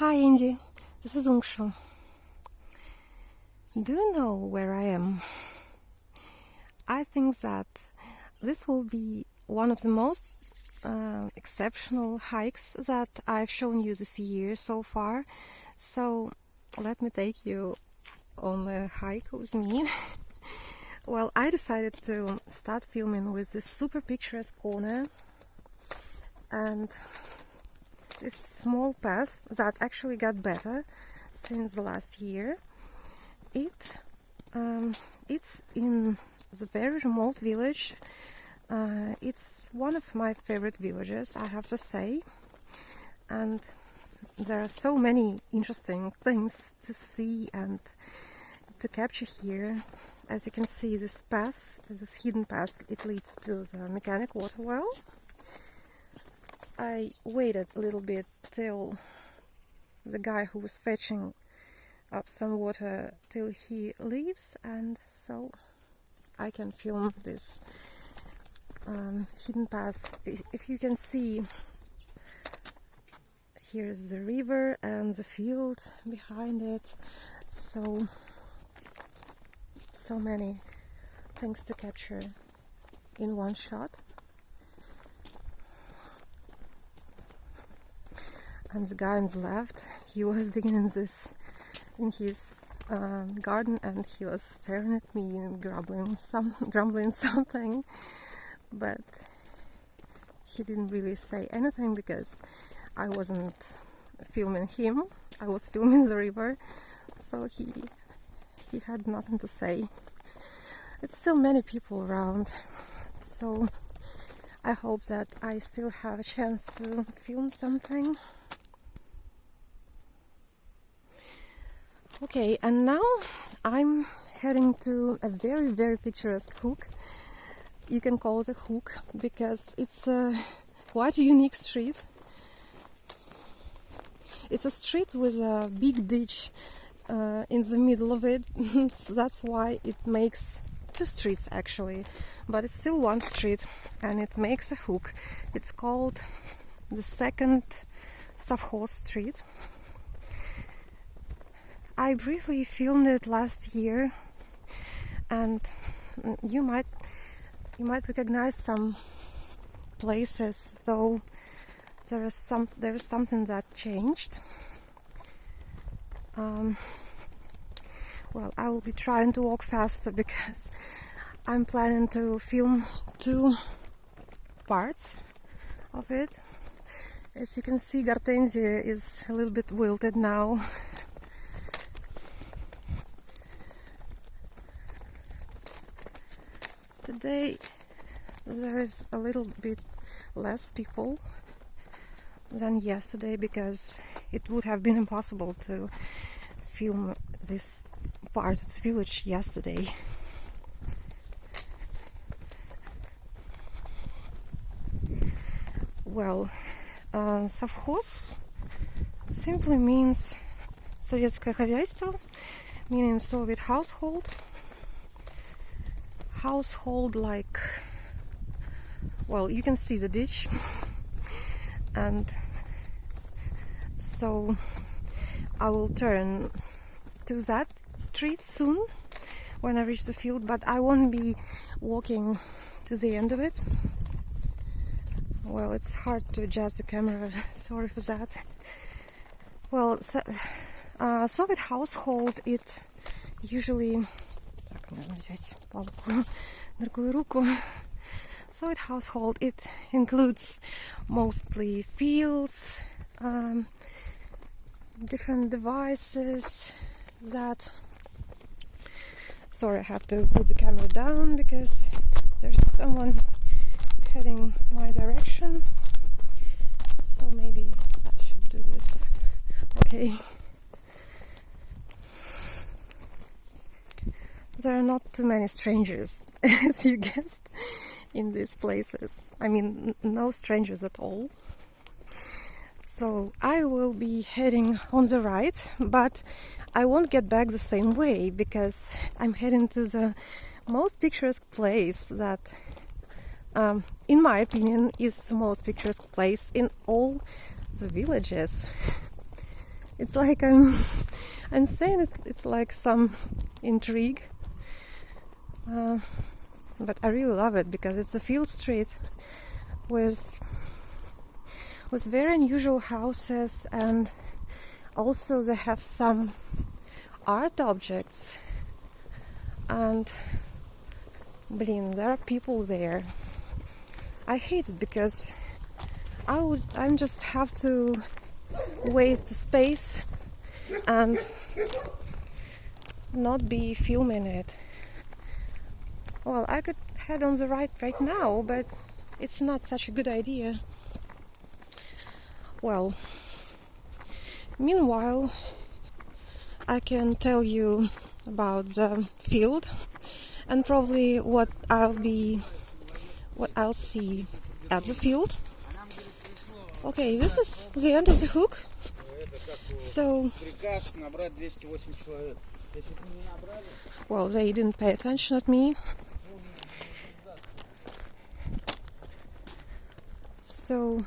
Hi Andy, this is Sovkhoz. Do you know where I am? I think that this will be one of the most exceptional hikes that I've shown you this year so far. So let me take you on a hike with me. Well, I decided to start filming with this super picturesque corner and this small path that actually got better since the last year. It's in the very remote village. It's one of my favorite villages, I have to say, and there are so many interesting things to see and to capture here. As you can see, this path, this hidden path, it leads to the mechanic water well. I waited a little bit till the guy who was fetching up some water till he leaves, and so I can film this hidden path. If you can see, here's the river and the field behind it, so many things to capture in one shot. And the guy on the left, he was digging in his garden, and he was staring at me and grumbling something, but he didn't really say anything because I wasn't filming him, I was filming the river, so he had nothing to say. It's still many people around, so I hope that I still have a chance to film something. Okay, and now I'm heading to a very, very picturesque hook. You can call it a hook because it's quite a unique street. It's a street with a big ditch in the middle of it. So that's why it makes two streets actually, but it's still one street and it makes a hook. It's called the second Sovkhoz street. I briefly filmed it last year, and you might recognize some places, though there is something that changed. Well, I will be trying to walk faster because I'm planning to film two parts of it. As you can see, Hortensia is a little bit wilted now. Today there is a little bit less people than yesterday because it would have been impossible to film this part of the village yesterday. Well, Sovkhoz simply means советское хозяйство, meaning Soviet household. Like, well, you can see the ditch, and so I will turn to that street soon when I reach the field, but I won't be walking to the end of it. Well, it's hard to adjust the camera, sorry for that. Well, Soviet household, it usually... Soviet household, it includes mostly fields, different devices that... Sorry, I have to put the camera down because there's someone heading my direction, so maybe I should do this. Okay. There are not too many strangers, as you guessed, in these places. I mean, no strangers at all. So I will be heading on the right, but I won't get back the same way because I'm heading to the most picturesque place that, in my opinion, is the most picturesque place in all the villages. It's like I'm saying it's like some intrigue, but I really love it because it's a field street with very unusual houses, and also they have some art objects, and there are people there. I hate it because I'm just have to waste the space and not be filming it. Well, I could head on the right now, but it's not such a good idea. Well, meanwhile, I can tell you about the field and probably what I'll see at the field. Okay, this is the end of the hook. So, well, they didn't pay attention at me. So,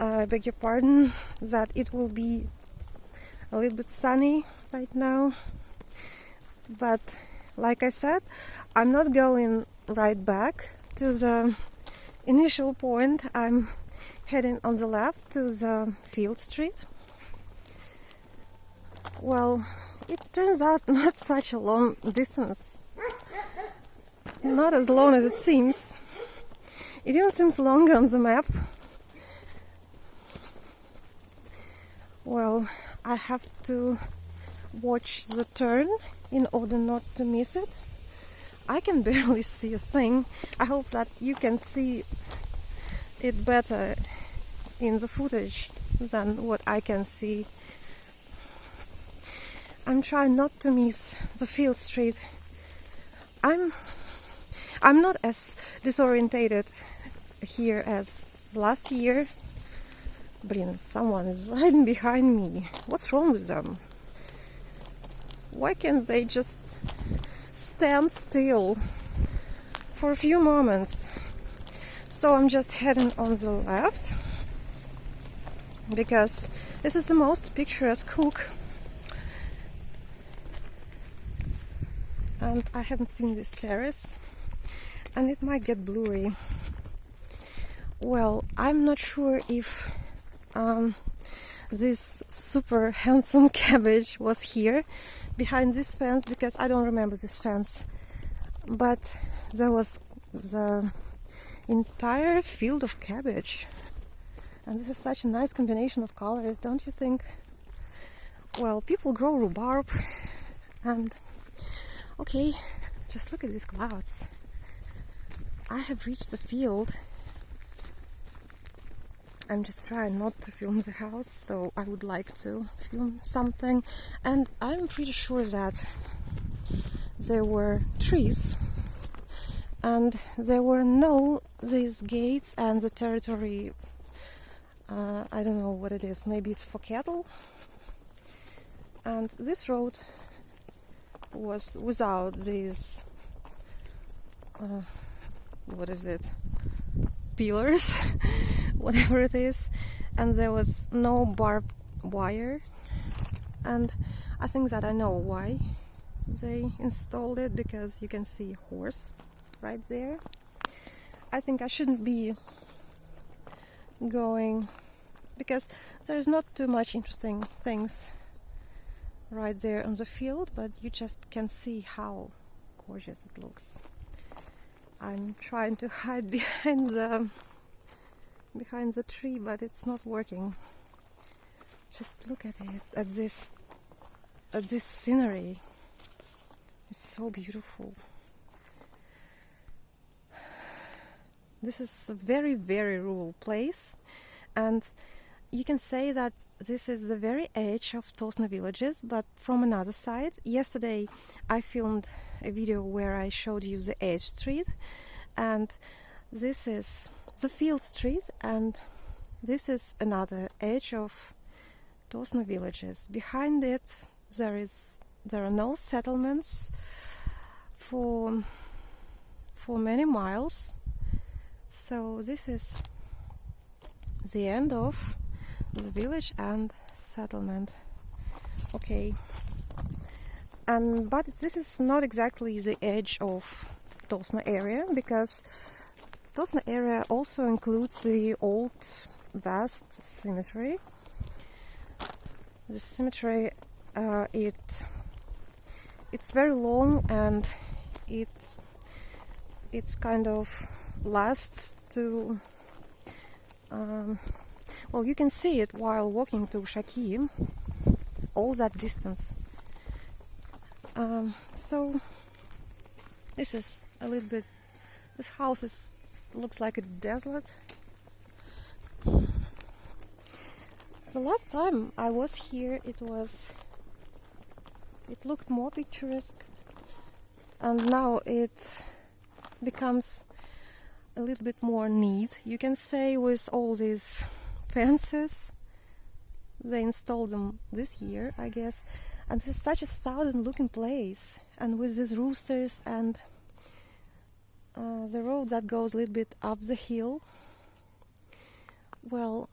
I beg your pardon that it will be a little bit sunny right now. But, like I said, I'm not going right back to the initial point. I'm heading on the left to the field street. Well, it turns out not such a long distance. Not as long as it seems. It even seems longer on the map. Well, I have to watch the turn in order not to miss it. I can barely see a thing. I hope that you can see it better in the footage than what I can see. I'm trying not to miss the field street. I'm not as disorientated here as last year. Someone is riding behind me. What's wrong with them? Why can't they just stand still for a few moments? So I'm just heading on the left because this is the most picturesque hook, and I haven't seen this terrace, and it might get blurry. Well, I'm not sure if this super handsome cabbage was here behind this fence, because I don't remember this fence, but there was the entire field of cabbage, and this is such a nice combination of colors, don't you think? Well, people grow rhubarb, and okay, just look at these clouds. I have reached the field. I'm just trying not to film the house, though I would like to film something. And I'm pretty sure that there were trees and there were these gates and the territory. I don't know what it is. Maybe it's for cattle. And this road was without these what is it? Pillars. Whatever it is, and there was no barbed wire, and I think that I know why they installed it, because you can see a horse right there. I think I shouldn't be going because there's not too much interesting things right there on the field, but you just can see how gorgeous it looks. I'm trying to hide behind the tree, but it's not working. Just look at it, at this scenery. It's so beautiful. This is a very, very rural place, and you can say that this is the very edge of Tosna villages, but from another side. Yesterday I filmed a video where I showed you the edge street, and this is the field street, and this is another edge of Tosna villages. Behind it there are no settlements for many miles. So this is the end of the village, and settlement. Okay. But this is not exactly the edge of Tosna area, because Tosna area also includes the old vast cemetery. The cemetery, it's very long, and it kind of lasts to well, you can see it while walking to Shaki, all that distance. So this is a little bit, this house looks like a desolate. So last time I was here, it looked more picturesque, and now it becomes a little bit more neat, you can say, with all these fences. They installed them this year, I guess, and this is such a southern looking place, and with these roosters and the road that goes a little bit up the hill. Well,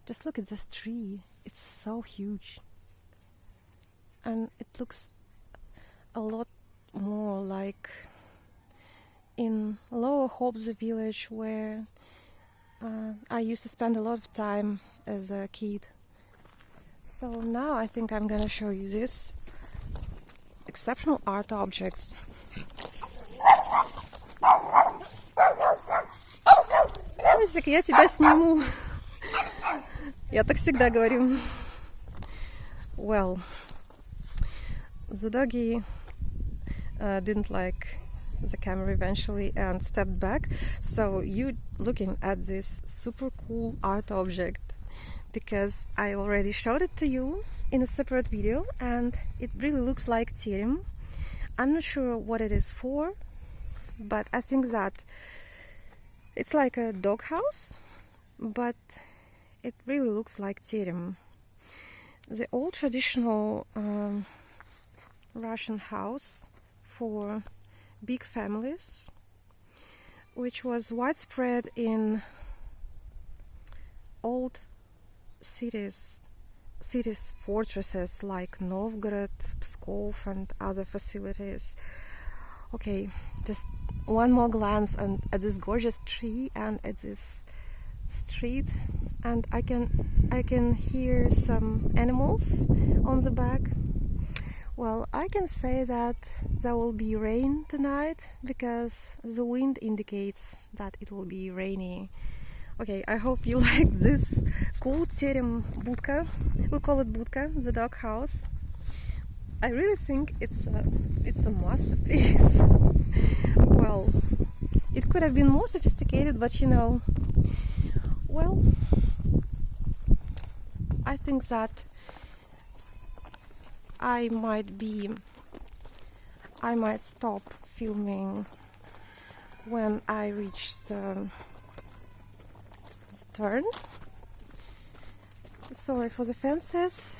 just look at this tree, it's so huge, and it looks a lot more like in Lower Hobza village, where I used to spend a lot of time as a kid. So now I think I'm gonna show you this exceptional art objects. Мусик, я тебя сниму. Я так всегда говорю. Well, the doggy didn't like the camera eventually and stepped back. So you looking at this super cool art object, because I already showed it to you in a separate video, and it really looks like terem. I'm not sure what it is for, but I think that it's like a dog house, but it really looks like terem. The old traditional Russian house for big families, which was widespread in old cities, fortresses like Novgorod, Pskov, and other facilities. Okay, just one more glance at this gorgeous tree and at this street, and I can hear some animals on the back. Well, I can say that there will be rain tonight, because the wind indicates that it will be rainy. Okay, I hope you like this cool terem budka. We call it budka, the dog house. I really think it's a masterpiece. Well, it could have been more sophisticated, but you know, well, I think that I might stop filming when I reach the turn. Sorry for the fences.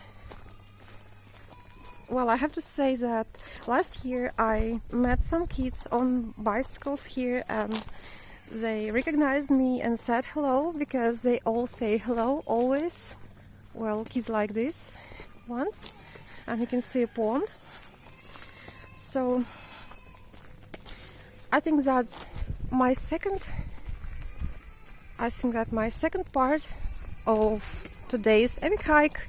Well, I have to say that last year I met some kids on bicycles here, and they recognized me and said hello, because they all say hello always. Well, kids like this ones, and you can see a pond. So I think that my second part of today's epic hike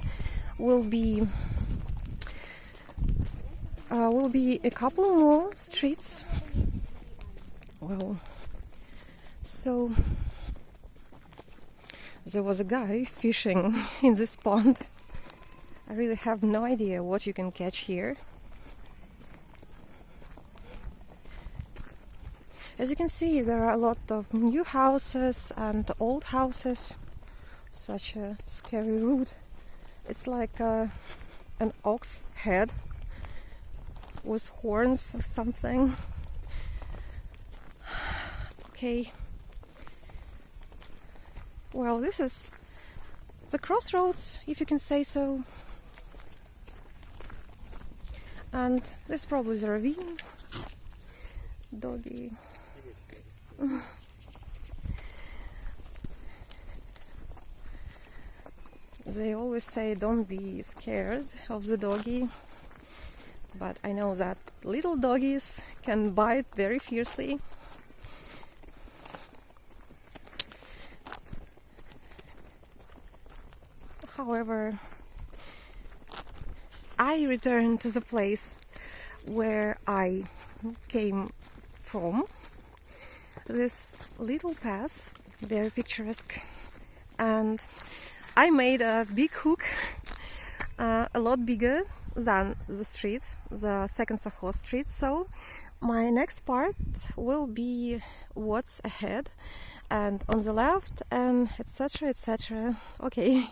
will be a couple more streets. Well, so there was a guy fishing in this pond. I really have no idea what you can catch here. As you can see, there are a lot of new houses and old houses. Such a scary route. It's like an ox head with horns or something. Okay. Well, this is the crossroads, if you can say so. And this is probably the ravine. Doggy. They always say don't be scared of the doggy, but I know that little doggies can bite very fiercely. However, I returned to the place where I came from. This little path, very picturesque, and I made a big hook, a lot bigger than the street, the second Sovkhoz street. So my next part will be what's ahead and on the left, and etc. etc. Okay.